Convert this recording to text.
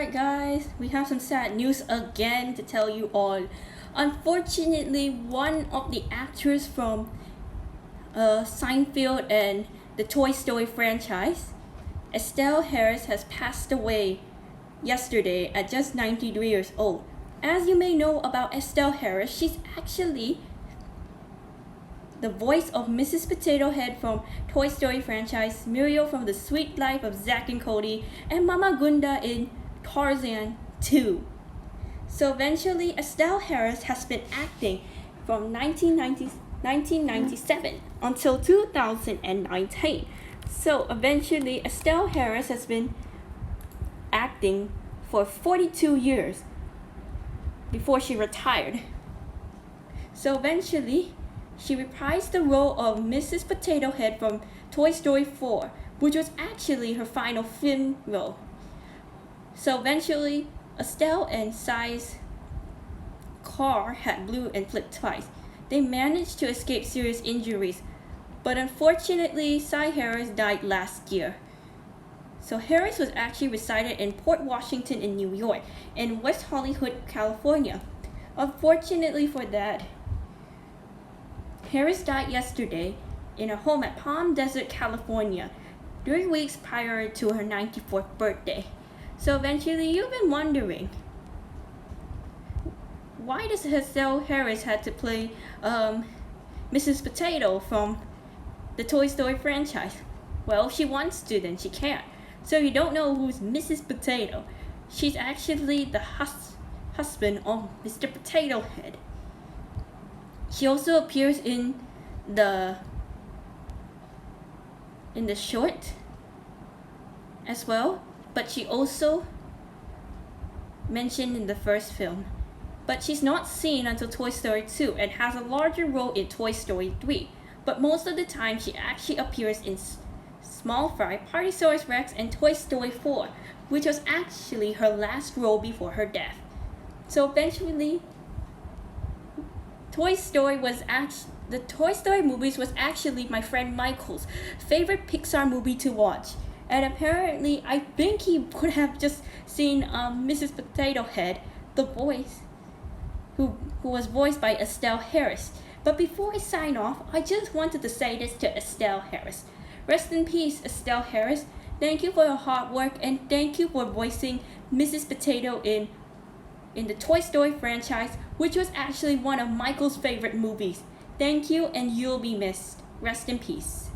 Alright guys, we have some sad news again to tell you all. Unfortunately, one of the actors from Seinfeld and the Toy Story franchise, Estelle Harris, has passed away yesterday at just 93 years old. As you may know about Estelle Harris, she's actually the voice of Mrs. Potato Head from Toy Story franchise, Muriel from The Sweet Life of Zack and Cody, and Mama Gunda in Tarzan 2. So eventually, Estelle Harris has been acting from 1997 until 2019. So eventually, Estelle Harris has been acting for 42 years before she retired. So eventually, she reprised the role of Mrs. Potato Head from Toy Story 4, which was actually her final film role. So eventually, Estelle and Cy's car had blew and flipped twice. They managed to escape serious injuries, but unfortunately, Cy Harris died last year. So Harris was actually resided in Port Washington in New York and West Hollywood, California. Unfortunately for that, Harris died yesterday in her home at Palm Desert, California, 3 weeks prior to her 94th birthday. So eventually, you've been wondering, why does Estelle Harris have to play Mrs. Potato from the Toy Story franchise? Well, if she wants to, then she can't. So if you don't know who's Mrs. Potato, she's actually the husband of Mr. Potato Head. She also appears in the short as well, but she also mentioned in the first film. But she's not seen until Toy Story 2 and has a larger role in Toy Story 3. But most of the time, she actually appears in Small Fry, Partysaurus Rex, and Toy Story 4, which was actually her last role before her death. So eventually, the Toy Story movies was actually my friend Michael's favorite Pixar movie to watch. And apparently, I think he could have just seen Mrs. Potato Head, the voice, who was voiced by Estelle Harris. But before I sign off, I just wanted to say this to Estelle Harris. Rest in peace, Estelle Harris. Thank you for your hard work, and thank you for voicing Mrs. Potato in the Toy Story franchise, which was actually one of Michael's favorite movies. Thank you, and you'll be missed. Rest in peace.